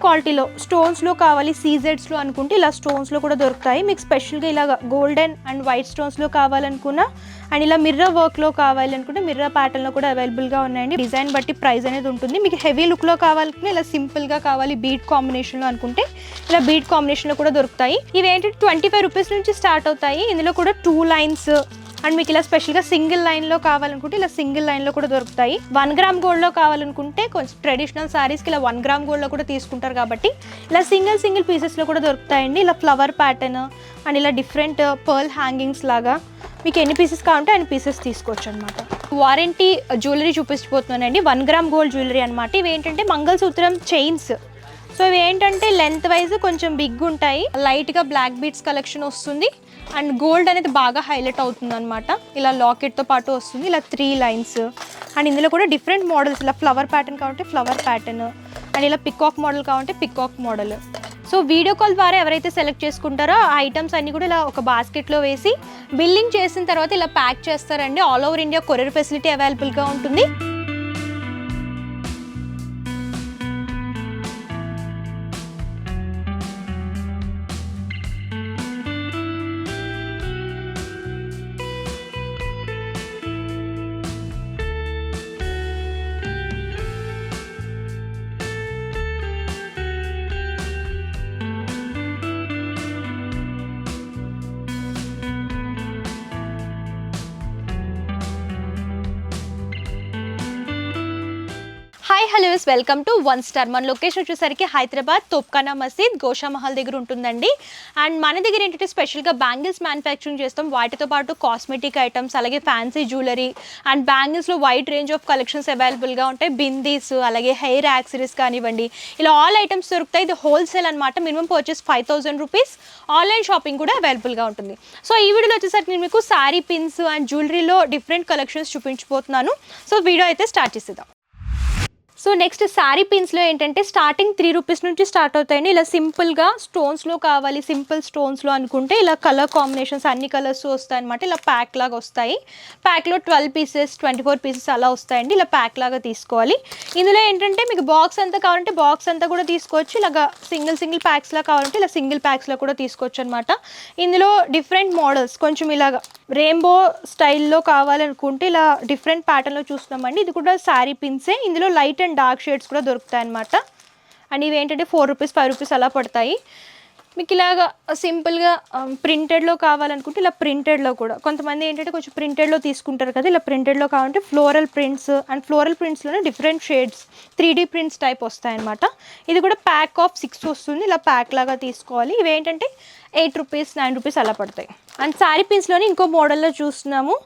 క్వాలిటీలో స్టోన్స్లో కావాలి, సీజెడ్స్లో అనుకుంటే ఇలా స్టోన్స్లో కూడా దొరుకుతాయి. మీకు స్పెషల్గా ఇలా గోల్డెన్ అండ్ వైట్ స్టోన్స్లో కావాలనుకున్నా అండ్ ఇలా మిర్రర్ వర్క్లో కావాలనుకుంటే మిర్రర్ ప్యాటర్న్లో కూడా అవైలబుల్గా ఉన్నాయండి. డిజైన్ బట్టి ప్రైస్ అనేది ఉంటుంది. మీకు హెవీ లుక్లో కావాలనుకుంటే ఇలా సింపుల్గా కావాలి బీట్ కాంబినేషన్లో అనుకుంటే ఇలా బీట్ కాంబినేషన్లో కూడా దొరుకుతాయి. ఇవి ఏంటంటే 25 రూపీస్ నుంచి స్టార్ట్ అవుతాయి. ఇందులో కూడా 2 లైన్స్ అండ్ మీకు ఇలా స్పెషల్గా సింగిల్ లైన్లో కావాలనుకుంటే ఇలా సింగిల్ లైన్లో కూడా దొరుకుతాయి. 1 గ్రామ్ గోల్డ్లో కావాలనుకుంటే కొంచెం ట్రెడిషనల్ శారీస్కి ఇలా 1 గ్రామ్ గోల్డ్లో కూడా తీసుకుంటారు కాబట్టి ఇలా సింగిల్ పీసెస్లో కూడా దొరుకుతాయండి. ఇలా ఫ్లవర్ ప్యాటర్న్ అండ్ ఇలా డిఫరెంట్ పర్ల్ హ్యాంగింగ్స్ లాగా మీకు ఎన్ని పీసెస్ కావాలంటే అన్ని పీసెస్ తీసుకోవచ్చు అనమాట. వారంటీ జ్యువెలరీ చూపించిపోతున్నానండి. 1 గ్రామ్ గోల్డ్ జ్యువెలరీ అనమాట. ఇవి ఏంటంటే మంగళసూత్రం చైన్స్. సో ఇవి ఏంటంటే లెంత్ వైజ్ కొంచెం బిగ్ ఉంటాయి. లైట్గా బ్లాక్ బీడ్స్ కలెక్షన్ వస్తుంది అండ్ గోల్డ్ అనేది బాగా హైలైట్ అవుతుంది అనమాట. ఇలా లాకెట్తో పాటు వస్తుంది. ఇలా 3 లైన్స్ అండ్ ఇందులో కూడా డిఫరెంట్ మోడల్స్, ఇలా ఫ్లవర్ ప్యాటర్న్ కావాలంటే ఫ్లవర్ ప్యాటర్న్ అండ్ ఇలా పికాక్ మోడల్ కావాలంటే peacock model. So video call ద్వారా ఎవరైతే సెలెక్ట్ చేసుకుంటారో ఆ ఐటమ్స్ అన్నీ కూడా ఇలా ఒక బాస్కెట్లో వేసి బిల్లింగ్ చేసిన తర్వాత ఇలా ప్యాక్ చేస్తారండి. All over India courier facility అవైలబుల్గా ఉంటుంది. Hi hello welcome to one star. మన లొకేషన్ వచ్చేసరికి హైదరాబాద్ తోప్ఖానా మసీద్ గోషా మహల్ దగ్గర ఉంటుందండి. అండ్ మన దగ్గర ఏంటంటే స్పెషల్గా బ్యాంగిల్స్ మ్యానుఫ్యాక్చరింగ్ చేస్తాం. వాటితో పాటు కాస్మెటిక్ ఐటమ్స్, అలాగే ఫ్యాన్సీ జ్యువెలరీ అండ్ బ్యాంగిల్స్లో వైడ్ రేంజ్ ఆఫ్ కలెక్షన్స్ అవైలబుల్గా ఉంటాయి. బిందీస్, అలాగే హెయిర్ యాక్సరీస్ కానివ్వండి, ఇలా ఆల్ ఐటమ్స్ దొరుకుతాయి. ఇది హోల్సేల్ అనమాట. Minimum purchase 5000 rupees. Online shopping కూడా అవైలబుల్గా ఉంటుంది. సో ఈ వీడియోలో వచ్చేసరికి నేను మీకు శారీ పిన్స్ అండ్ జ్యువెలరీలో డిఫరెంట్ కలెక్షన్స్ చూపించబోతున్నాను. సో వీడియో అయితే స్టార్ట్ చేసేద్దాం. సో నెక్స్ట్ శారీ పిన్స్లో ఏంటంటే స్టార్టింగ్ 3 రూపీస్ నుంచి స్టార్ట్ అవుతాయండి. ఇలా సింపుల్గా స్టోన్స్లో కావాలి, సింపుల్ స్టోన్స్లో అనుకుంటే ఇలా కలర్ కాంబినేషన్స్ అన్ని కలర్స్ వస్తాయి అనమాట. ఇలా ప్యాక్ లాగా వస్తాయి. ప్యాక్లో 12 పీసెస్ 24 పీసెస్ అలా వస్తాయండి. ఇలా ప్యాక్ లాగా తీసుకోవాలి. ఇందులో ఏంటంటే మీకు బాక్స్ అంతా కావాలంటే బాక్స్ అంతా కూడా తీసుకోవచ్చు. ఇలాగా సింగిల్ ప్యాక్స్లా కావాలంటే ఇలా సింగిల్ ప్యాక్స్లో కూడా తీసుకోవచ్చు అనమాట. ఇందులో డిఫరెంట్ మోడల్స్ కొంచెం ఇలాగా రెయిన్బో స్టైల్లో కావాలనుకుంటే ఇలా డిఫరెంట్ ప్యాటర్న్లో చూస్తున్నామండి. ఇది కూడా శారీ పిన్సే. ఇందులో లైట్ అండ్ డార్క్ షేడ్స్ కూడా దొరుకుతాయి అనమాట. అండ్ ఇవి ఏంటంటే 4 రూపీస్ 5 రూపీస్ అలా పడతాయి. మీకు ఇలాగా సింపుల్గా ప్రింటెడ్లో కావాలనుకుంటే ఇలా ప్రింటెడ్లో కూడా కొంతమంది ఏంటంటే కొంచెం ప్రింటెడ్లో తీసుకుంటారు కదా. ఇలా ప్రింటెడ్లో కావాలంటే ఫ్లోరల్ ప్రింట్స్ అండ్ ఫ్లోరల్ ప్రింట్స్లోనే different shades 3D prints type వస్తాయన్నమాట. ఇది కూడా ప్యాక్ ఆఫ్ 6 వస్తుంది. ఇలా ప్యాక్ లాగా తీసుకోవాలి. ఇవి ఏంటంటే 8 రూపీస్ 9 రూపీస్ అలా పడతాయి. అండ్ శారీ పిన్స్లోని ఇంకో మోడల్లో చూస్తున్నాము.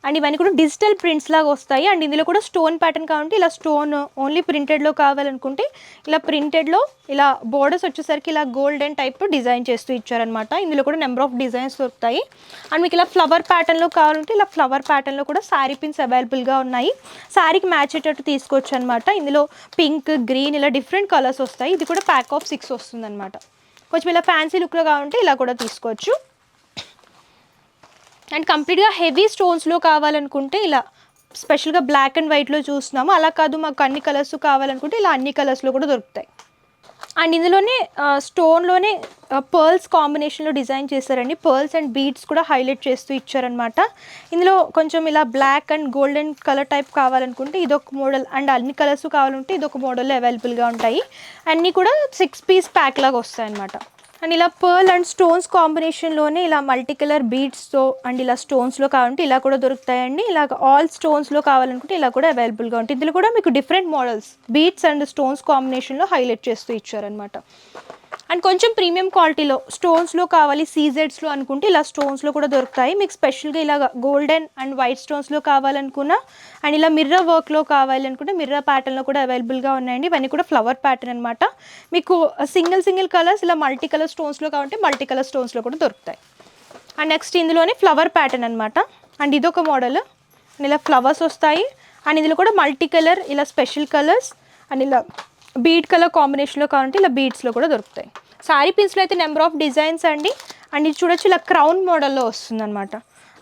అండ్ ఇవన్నీ కూడా డిజిటల్ ప్రింట్స్ లాగా వస్తాయి. అండ్ ఇందులో కూడా స్టోన్ ప్యాటర్న్ కావాలంటే ఇలా స్టోన్ ఓన్లీ ప్రింటెడ్లో కావాలనుకుంటే ఇలా ప్రింటెడ్లో ఇలా బోర్డర్స్ వచ్చేసరికి ఇలా గోల్డెన్ టైప్ డిజైన్ చేస్తూ ఇచ్చారనమాట. ఇందులో కూడా నెంబర్ ఆఫ్ డిజైన్స్ దొరుకుతాయి. అండ్ మీకు ఇలా ఫ్లవర్ ప్యాటర్న్లో కావాలంటే ఇలా ఫ్లవర్ ప్యాటర్న్లో కూడా శారీ పిన్స్ అవైలబుల్గా ఉన్నాయి. శారీకి మ్యాచ్ అయ్యేటట్టు తీసుకోవచ్చు అనమాట. ఇందులో పింక్, గ్రీన్ ఇలా డిఫరెంట్ కలర్స్ వస్తాయి. ఇది కూడా ప్యాక్ ఆఫ్ 6 వస్తుంది అనమాట. కొంచెం ఇలా ఫ్యాన్సీ లుక్లో కావాలంటే ఇలా కూడా తీసుకోవచ్చు. అండ్ కంప్లీట్గా హెవీ స్టోన్స్లో కావాలనుకుంటే ఇలా స్పెషల్గా బ్లాక్ అండ్ వైట్లో చూస్తున్నాము. అలా కాదు మాకు అన్ని కలర్స్ కావాలనుకుంటే ఇలా అన్ని కలర్స్లో కూడా దొరుకుతాయి. అండ్ ఇందులోనే స్టోన్లోనే పర్ల్స్ కాంబినేషన్లో డిజైన్ చేశారండి. పర్ల్స్ అండ్ బీడ్స్ కూడా హైలైట్ చేస్తూ ఇచ్చారనమాట. ఇందులో కొంచెం ఇలా black and golden colour type కావాలనుకుంటే ఇదొక మోడల్ అండ్ అన్ని కలర్స్ కావాలంటే ఇదొక మోడల్లో అవైలబుల్గా ఉంటాయి. అన్నీ కూడా 6 పీస్ ప్యాక్ లాగా వస్తాయన్నమాట. అండ్ ఇలా పర్ల్ అండ్ స్టోన్స్ కాంబినేషన్లోనే ఇలా మల్టీ కలర్ బీడ్స్తో అండ్ ఇలా స్టోన్స్లో కావాలంటే ఇలా కూడా దొరుకుతాయండి. ఇలా ఆల్ స్టోన్స్లో కావాలనుకుంటే ఇలా కూడా అవైలబుల్గా ఉంటుంది. ఇందులో కూడా మీకు different models beads and stones కాంబినేషన్లో హైలైట్ చేస్తూ ఇచ్చారనమాట. అండ్ కొంచెం ప్రీమియం క్వాలిటీలో స్టోన్స్లో కావాలి, సీజెడ్స్లో అనుకుంటే ఇలా స్టోన్స్లో కూడా దొరుకుతాయి. మీకు స్పెషల్గా ఇలా గోల్డెన్ అండ్ వైట్ స్టోన్స్లో కావాలనుకున్నా అండ్ ఇలా మిర్రర్ వర్క్లో కావాలనుకుంటే మిర్రర్ ప్యాటర్న్లో కూడా అవైలబుల్గా ఉన్నాయండి. ఇవన్నీ కూడా ఫ్లవర్ ప్యాటర్న్ అనమాట. మీకు సింగిల్ కలర్స్ ఇలా మల్టీ కలర్ స్టోన్స్లో కావాలంటే మల్టీ కలర్ స్టోన్స్లో కూడా దొరుకుతాయి. అండ్ నెక్స్ట్ ఇందులోనే ఫ్లవర్ ప్యాటర్న్ అనమాట. అండ్ ఇదొక మోడల్. ఇలా ఫ్లవర్స్ వస్తాయి. అండ్ ఇందులో కూడా మల్టీ కలర్ ఇలా స్పెషల్ కలర్స్ అండ్ ఇలా బీడ్ కలర్ కాంబినేషన్లో కావాలంటే ఇలా బీడ్స్లో కూడా దొరుకుతాయి. శారీ పిన్స్లో అయితే నెంబర్ ఆఫ్ డిజైన్స్ అండి. అండ్ ఇది చూడొచ్చు ఇలా క్రౌన్ మోడల్లో వస్తుంది అనమాట.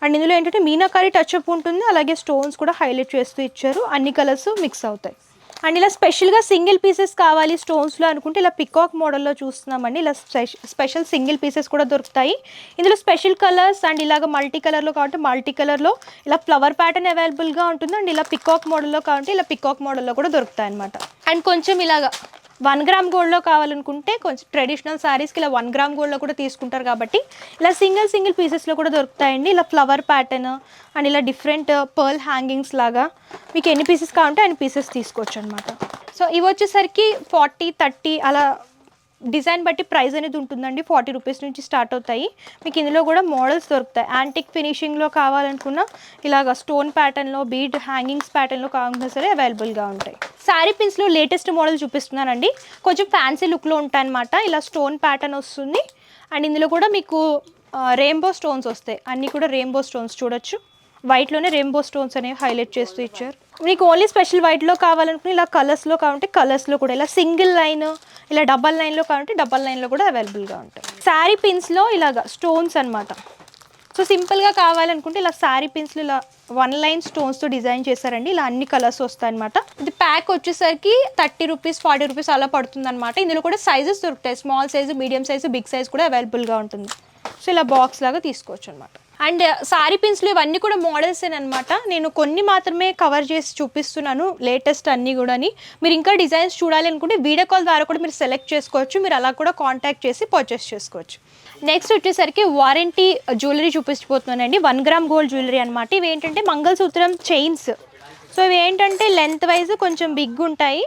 అండ్ ఇందులో ఏంటంటే మీనాకారి టచ్అప్ ఉంటుంది. అలాగే స్టోన్స్ కూడా హైలైట్ చేస్తూ ఇచ్చారు. అన్ని కలర్స్ మిక్స్ అవుతాయి. అండ్ ఇలా స్పెషల్గా సింగిల్ పీసెస్ కావాలి స్టోన్స్లో అనుకుంటే ఇలా పికాక్ మోడల్లో చూస్తున్నామండి. ఇలా స్పెషల్ సింగిల్ పీసెస్ కూడా దొరుకుతాయి. ఇందులో స్పెషల్ కలర్స్ అండ్ ఇలాగ మల్టీ కలర్లో కాబట్టి మల్టీ కలర్లో, ఇలా ఫ్లవర్ ప్యాటర్న్ అవైలబుల్గా ఉంటుంది. అండ్ ఇలా పికాక్ మోడల్లో కావాలంటే ఇలా పికాక్ మోడల్లో కూడా దొరుకుతాయి అనమాట. అండ్ కొంచెం ఇలాగా 1 గ్రామ్ గోల్డ్లో కావాలనుకుంటే కొంచెం ట్రెడిషనల్ శారీస్కి ఇలా 1 గ్రామ్ గోల్డ్లో కూడా తీసుకుంటారు కాబట్టి ఇలా సింగిల్ పీసెస్లో కూడా దొరుకుతాయండి. ఇలా ఫ్లవర్ ప్యాటర్న్ అండ్ ఇలా డిఫరెంట్ పర్ల్ హ్యాంగింగ్స్ లాగా మీకు ఎన్ని పీసెస్ కావాలంటే అన్ని పీసెస్ తీసుకోవచ్చు అనమాట. సో ఇవి వచ్చేసరికి 40, 30 అలా డిజైన్ బట్టి ప్రైస్ అనేది ఉంటుందండి. 40 రూపీస్ నుంచి స్టార్ట్ అవుతాయి. మీకు ఇందులో కూడా మోడల్స్ దొరుకుతాయి. యాంటిక్ ఫినిషింగ్లో కావాలనుకున్న ఇలాగ స్టోన్ ప్యాటర్న్లో, బీడ్ హ్యాంగింగ్స్ ప్యాటర్న్లో కావాలన్నా సరే అవైలబుల్గా ఉంటాయి. శారీ పిన్స్లో లేటెస్ట్ మోడల్ చూపిస్తున్నానండి. కొంచెం ఫ్యాన్సీ లుక్లో ఉంటాయన్నమాట. ఇలా స్టోన్ ప్యాటర్న్ వస్తుంది. అండ్ ఇందులో కూడా మీకు రెయిన్బో స్టోన్స్ వస్తాయి. అన్నీ కూడా రెయిన్బో స్టోన్స్ చూడొచ్చు. వైట్లోనే రెయిన్బో స్టోన్స్ అనేవి హైలైట్ చేస్తూ ఇచ్చారు. మీకు ఓన్లీ స్పెషల్ వైట్లో కావాలనుకుని ఇలా కలర్స్లో కావాలంటే కలర్స్లో కూడా, ఇలా సింగిల్ లైన్, ఇలా డబల్ లైన్లో కావాలంటే డబల్ లైన్లో కూడా అవైలబుల్గా ఉంటాయి. శారీ పిన్స్లో ఇలాగా స్టోన్స్ అనమాట. సో సింపుల్గా కావాలనుకుంటే ఇలా శారీ పిన్స్లో ఇలా 1 లైన్ స్టోన్స్తో డిజైన్ చేశారండి. ఇలా అన్ని కలర్స్ వస్తాయి అనమాట. ఇది ప్యాక్ వచ్చేసరికి 30 రూపీస్, 40 రూపీస్ అలా పడుతుంది అనమాట. ఇందులో కూడా సైజెస్ దొరుకుతాయి. Small size, medium size, big size కూడా అవైలబుల్గా ఉంటుంది. సో ఇలా బాక్స్ లాగా తీసుకోవచ్చు అనమాట. అండ్ సారీ పిన్స్లో ఇవన్నీ కూడా మోడల్స్ అనమాట. నేను కొన్ని మాత్రమే కవర్ చేసి చూపిస్తున్నాను, లేటెస్ట్ అన్నీ కూడా. మీరు ఇంకా డిజైన్స్ చూడాలి అనుకుంటే వీడియో కాల్ ద్వారా కూడా మీరు సెలెక్ట్ చేసుకోవచ్చు. మీరు అలా కూడా కాంటాక్ట్ చేసి పర్చేస్ చేసుకోవచ్చు. నెక్స్ట్ వచ్చేసరికి వారంటీ జ్యువెలరీ చూపించిపోతున్నానండి. 1 గ్రామ్ గోల్డ్ జ్యువెలరీ అనమాట. ఇవి ఏంటంటే మంగళసూత్రం చైన్స్. సో ఇవి ఏంటంటే లెంత్ వైజ్ కొంచెం బిగ్ ఉంటాయి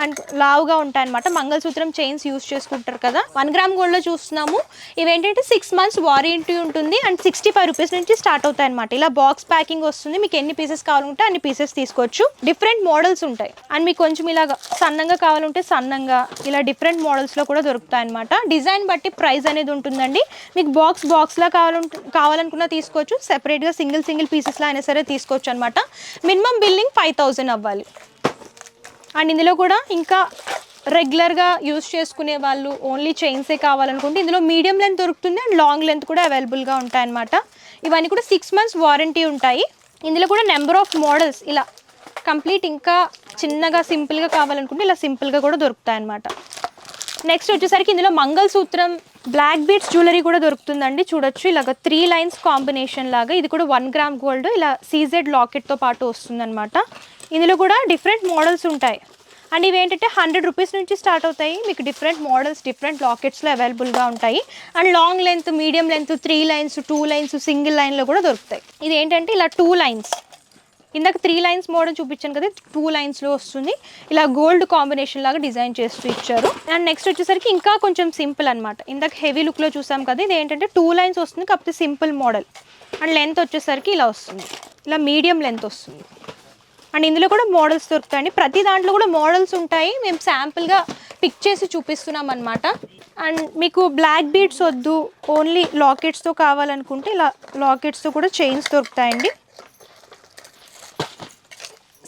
అండ్ లావుగా ఉంటాయి అనమాట. మంగళసూత్రం చైన్స్ యూస్ చేసుకుంటారు కదా. 1 గ్రామ్ గోల్డ్లో చూస్తున్నాము. ఇవేంటంటే 6 months వారంటీ ఉంటుంది. అండ్ 65 రూపీస్ నుంచి స్టార్ట్ అవుతాయి అనమాట. ఇలా బాక్స్ ప్యాకింగ్ వస్తుంది. మీకు ఎన్ని పీసెస్ కావాలంటే అన్ని పీసెస్ తీసుకోవచ్చు. డిఫరెంట్ మోడల్స్ ఉంటాయి. అండ్ మీకు కొంచెం ఇలాగా సన్నంగా కావాలంటే సన్నంగా, ఇలా డిఫరెంట్ మోడల్స్లో కూడా దొరుకుతాయి అనమాట. డిజైన్ బట్టి ప్రైస్ అనేది ఉంటుందండి. మీకు బాక్స్లా కావాలనుకున్నా తీసుకోవచ్చు. సెపరేట్గా సింగిల్ పీసెస్లో అయినా సరే తీసుకోవచ్చు అనమాట. మినిమం బిల్లింగ్ 5000 అవ్వాలి. అండ్ ఇందులో కూడా ఇంకా రెగ్యులర్గా యూస్ చేసుకునే వాళ్ళు ఓన్లీ చైన్సే కావాలనుకుంటే ఇందులో మీడియం లెంత్ దొరుకుతుంది. అండ్ లాంగ్ లెంత్ కూడా అవైలబుల్గా ఉంటాయన్నమాట. ఇవన్నీ కూడా 6 months వారంటీ ఉంటాయి. ఇందులో కూడా నెంబర్ ఆఫ్ మోడల్స్ ఇలా కంప్లీట్ ఇంకా చిన్నగా సింపుల్గా కావాలనుకుంటే ఇలా సింపుల్గా కూడా దొరుకుతాయి అన్నమాట. నెక్స్ట్ వచ్చేసరికి ఇందులో మంగళసూత్రం బ్లాక్ బీడ్స్ జ్యువెలరీ కూడా దొరుకుతుందండి. చూడొచ్చు ఇలాగ 3 lines కాంబినేషన్ లాగా. ఇది కూడా 1 గ్రామ్ గోల్డ్ ఇలా సీజెడ్ లాకెట్తో పాటు వస్తుందన్నమాట. ఇందులో కూడా డిఫరెంట్ మోడల్స్ ఉంటాయి. అండ్ ఇవి ఏంటంటే 100 రూపీస్ నుంచి స్టార్ట్ అవుతాయి. మీకు డిఫరెంట్ మోడల్స్ డిఫరెంట్ లాకెట్స్లో అవైలబుల్గా ఉంటాయి. And long length, medium length, 3 lines, 2 lines, single లైన్లో కూడా దొరుకుతాయి. ఇది ఏంటంటే ఇలా 2 lines, ఇందాక 3 lines మోడల్ చూపించాను కదా, 2 linesలో వస్తుంది. ఇలా గోల్డ్ కాంబినేషన్ లాగా డిజైన్ చేస్తూ ఇచ్చారు. అండ్ నెక్స్ట్ వచ్చేసరికి ఇంకా కొంచెం సింపుల్ అనమాట. ఇందాక హెవీ లుక్లో చూసాం కదా, ఇది ఏంటంటే 2 lines వస్తుంది కాకపోతే సింపుల్ మోడల్. అండ్ లెంత్ వచ్చేసరికి ఇలా వస్తుంది, ఇలా మీడియం లెంత్ వస్తుంది. అండ్ ఇందులో కూడా మోడల్స్ దొరుకుతాయండి. ప్రతి దాంట్లో కూడా మోడల్స్ ఉంటాయి. మేము శాంపుల్గా పిక్ చేసి చూపిస్తున్నాం అనమాట. అండ్ మీకు బ్లాక్ బీడ్స్ వద్దు, ఓన్లీ లాకెట్స్తో కావాలనుకుంటే ఇలా లాకెట్స్తో కూడా చైన్స్ దొరుకుతాయండి.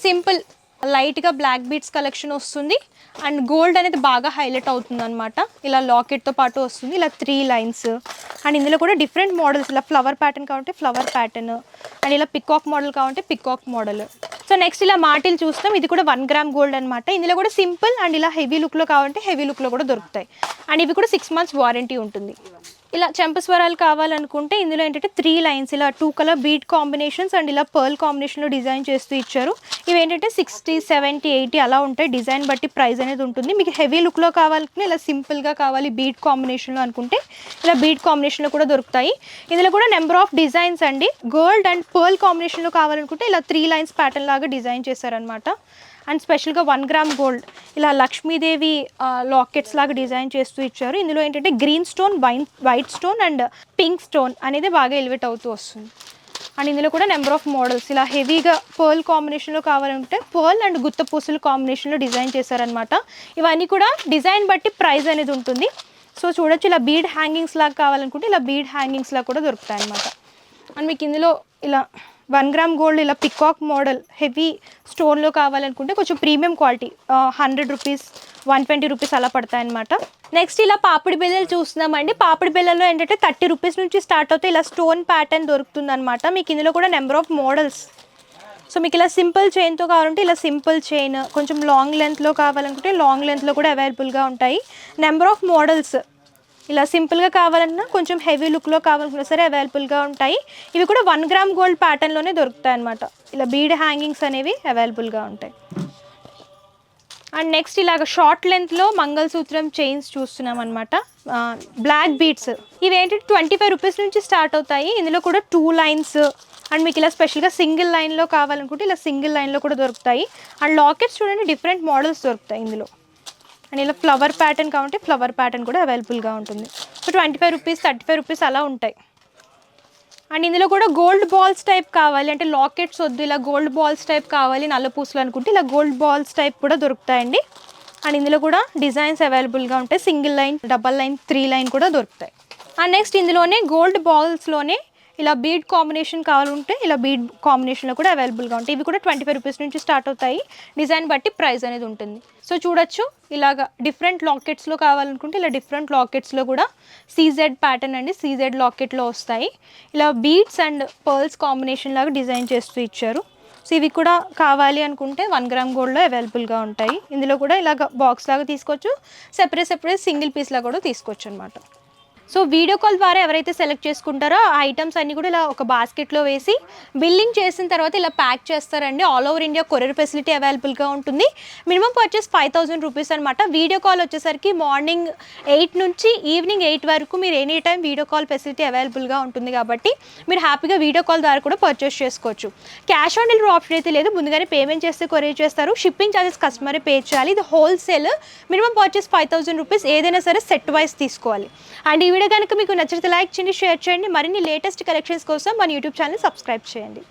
సింపుల్ లైట్గా బ్లాక్ బీడ్స్ కలెక్షన్ వస్తుంది. అండ్ గోల్డ్ అనేది బాగా హైలైట్ అవుతుంది అనమాట. ఇలా లాకెట్తో పాటు వస్తుంది, ఇలా 3 lines. అండ్ ఇందులో కూడా డిఫరెంట్ మోడల్స్, ఇలా ఫ్లవర్ ప్యాటర్న్ కావాలంటే ఫ్లవర్ ప్యాటర్న్, అండ్ ఇలా పికాక్ మోడల్ కావాలంటే పికాక్ మోడల్. సో నెక్స్ట్ ఇలా మాటిల్ చూస్తాం. ఇది కూడా 1 గ్రామ్ గోల్డ్ అనమాట. ఇందులో కూడా సింపుల్ అండ్ ఇలా హెవీ లుక్లో కావాలంటే హెవీ లుక్లో కూడా దొరుకుతాయి. అండ్ ఇవి కూడా 6 months వారంటీ ఉంటుంది. ఇలా చెంపస్వరాలు కావాలనుకుంటే ఇందులో ఏంటంటే 3 lines, ఇలా 2 color బీట్ కాంబినేషన్స్ అండ్ ఇలా పర్ల్ కాంబినేషన్లో డిజైన్ చేస్తూ ఇచ్చారు. ఇవి ఏంటంటే 60, 70, 80 అలా ఉంటాయి. డిజైన్ బట్టి ప్రైస్ అనేది ఉంటుంది. మీకు హెవీ లుక్లో కావాలంటే ఇలా సింపుల్గా కావాలి బీట్ కాంబినేషన్లో అనుకుంటే ఇలా బీట్ కాంబినేషన్లో కూడా దొరుకుతాయి. ఇందులో కూడా నెంబర్ ఆఫ్ డిజైన్స్ అండి. గోల్డ్ అండ్ పర్ల్ కాంబినేషన్లో కావాలనుకుంటే ఇలా 3 lines ప్యాటర్న్ లాగా డిజైన్ చేశారనమాట. అండ్ స్పెషల్గా 1 గ్రామ్ గోల్డ్ ఇలా లక్ష్మీదేవి లాకెట్స్ లాగా డిజైన్ చేస్తూ ఇచ్చారు. ఇందులో ఏంటంటే green stone, white stone and pink stone అనేది బాగా ఎలివేట్ అవుతూ వస్తుంది. అండ్ ఇందులో కూడా నెంబర్ ఆఫ్ మోడల్స్ ఇలా హెవీగా పర్ల్ కాంబినేషన్లో కావాలంటే పర్ల్ అండ్ గుత్త పూసలు కాంబినేషన్లో డిజైన్ చేశారనమాట. ఇవన్నీ కూడా డిజైన్ బట్టి ప్రైస్ అనేది ఉంటుంది. సో చూడొచ్చు ఇలా బీడ్ హ్యాంగింగ్స్ లాగా కావాలనుకుంటే ఇలా బీడ్ హ్యాంగింగ్స్ లాగా కూడా దొరుకుతాయి అనమాట. అండ్ మీకు ఇందులో ఇలా 1 గ్రామ్ గోల్డ్ ఇలా పికాక్ మోడల్ హెవీ స్టోన్లో కావాలనుకుంటే కొంచెం ప్రీమియం క్వాలిటీ 100 రూపీస్, 120 రూపీస్ అలా పడతాయి అనమాట. నెక్స్ట్ ఇలా పాపిడి బిళ్ళలు చూస్తున్నామండి. పాపిడి బిళ్ళల్లో ఏంటంటే 30 రూపీస్ నుంచి స్టార్ట్ అవుతాయి. ఇలా స్టోన్ ప్యాటర్న్ దొరుకుతుంది అనమాట. మీకు ఇందులో కూడా నెంబర్ ఆఫ్ మోడల్స్ సో మీకు ఇలా సింపుల్ చైన్తో కావాలంటే ఇలా సింపుల్ చైన్, కొంచెం లాంగ్ లెంత్లో కావాలనుకుంటే లాంగ్ లెంత్లో కూడా అవైలబుల్గా ఉంటాయి. నెంబర్ ఆఫ్ మోడల్స్ ఇలా సింపుల్గా కావాలన్నా కొంచెం హెవీ లుక్లో కావాలనుకున్నా సరే అవైలబుల్గా ఉంటాయి. ఇవి కూడా 1 గ్రామ్ గోల్డ్ ప్యాటర్న్లోనే దొరుకుతాయి అన్నమాట. ఇలా బీడ్ హ్యాంగింగ్స్ అనేవి అవైలబుల్గా ఉంటాయి. అండ్ నెక్స్ట్ ఇలాగ షార్ట్ లెంత్లో మంగళసూత్రం చైన్స్ చూస్తున్నాం అనమాట. బ్లాక్ బీడ్స్ ఇవి ఏంటంటే 25 రూపీస్ నుంచి స్టార్ట్ అవుతాయి. ఇందులో కూడా 2 లైన్స్ అండ్ మీకు ఇలా స్పెషల్గా సింగిల్ లైన్లో కావాలనుకుంటే ఇలా సింగిల్ లైన్లో కూడా దొరుకుతాయి. అండ్ లాకెట్స్ చూడండి డిఫరెంట్ మోడల్స్ దొరుకుతాయి ఇందులో. అండ్ ఇలా ఫ్లవర్ ప్యాటర్న్ కావాలంటే ఫ్లవర్ ప్యాటర్న్ కూడా అవైలబుల్గా ఉంటుంది. సో 25 రూపీస్ 35 రూపీస్ అలా ఉంటాయి. అండ్ ఇందులో కూడా గోల్డ్ బాల్స్ టైప్ కావాలి అంటే లాకెట్స్ వద్దు, ఇలా గోల్డ్ బాల్స్ టైప్ కావాలి నల్ల పూసలు అనుకుంటే ఇలా గోల్డ్ బాల్స్ టైప్ కూడా దొరుకుతాయండి. అండ్ ఇందులో కూడా డిజైన్స్ అవైలబుల్గా ఉంటాయి. Single line, double line, 3 line కూడా దొరుకుతాయి. అండ్ నెక్స్ట్ ఇందులోనే గోల్డ్ బాల్స్లోనే ఇలా బీడ్ కాంబినేషన్ కావాలంటే ఇలా బీడ్ కాంబినేషన్లో కూడా అవైలబుల్గా ఉంటాయి. ఇవి కూడా 25 రూపీస్ నుంచి స్టార్ట్ అవుతాయి. డిజైన్ బట్టి ప్రైస్ అనేది ఉంటుంది. సో చూడొచ్చు ఇలాగా డిఫరెంట్ లాకెట్స్లో కావాలనుకుంటే ఇలా డిఫరెంట్ లాకెట్స్లో కూడా సీజెడ్ ప్యాటర్న్ అండి, సీజెడ్ లాకెట్లో వస్తాయి. ఇలా బీడ్స్ అండ్ పర్ల్స్ కాంబినేషన్ లాగా డిజైన్ చేస్తూ ఇచ్చారు. సో ఇవి కూడా కావాలి అనుకుంటే 1 గ్రామ్ గోల్డ్లో అవైలబుల్గా ఉంటాయి. ఇందులో కూడా ఇలాగ బాక్స్ లాగా తీసుకోవచ్చు, సెపరేట్ సింగిల్ పీస్లా కూడా తీసుకోవచ్చు అనమాట. సో వీడియో కాల్ ద్వారా ఎవరైతే సెలెక్ట్ చేసుకుంటారో ఆ ఐటమ్స్ అన్నీ కూడా ఇలా ఒక బాస్కెట్లో వేసి బిల్లింగ్ చేసిన తర్వాత ఇలా ప్యాక్ చేస్తారండి. All over India courier facility అవైలబుల్గా ఉంటుంది. మినిమం పర్చేస్ 5000 రూపీస్ అనమాట. వీడియో కాల్ వచ్చేసరికి మార్నింగ్ 8 నుంచి ఈవినింగ్ 8 వరకు మీరు any time video call facility అవైలబుల్గా ఉంటుంది కాబట్టి మీరు హ్యాపీగా వీడియో కాల్ ద్వారా కూడా పర్చేస్ చేసుకోవచ్చు. క్యాష్ ఆన్ డెలివరీ ఆప్షన్ అయితే లేదు, ముందుగానే పేమెంట్ చేస్తే కొరియర్ చేస్తారు. షిప్పింగ్ ఛార్జెస్ కస్టమరే పే చేయాలి. ఇది హోల్సేల్. మినిమం పర్చేస్ 5000 రూపీస్, ఏదైనా సరే సెట్ వైజ్ తీసుకోవాలి. అండ్ ఈ వీడియో కనుక మీకు నచ్చితే లైక్ చేయండి, షేర్ చేయండి. మరిన్ని లేటెస్ట్ కలెక్షన్స్ కోసం మన యూట్యూబ్ ఛానల్ సబ్స్క్రైబ్ చేయండి.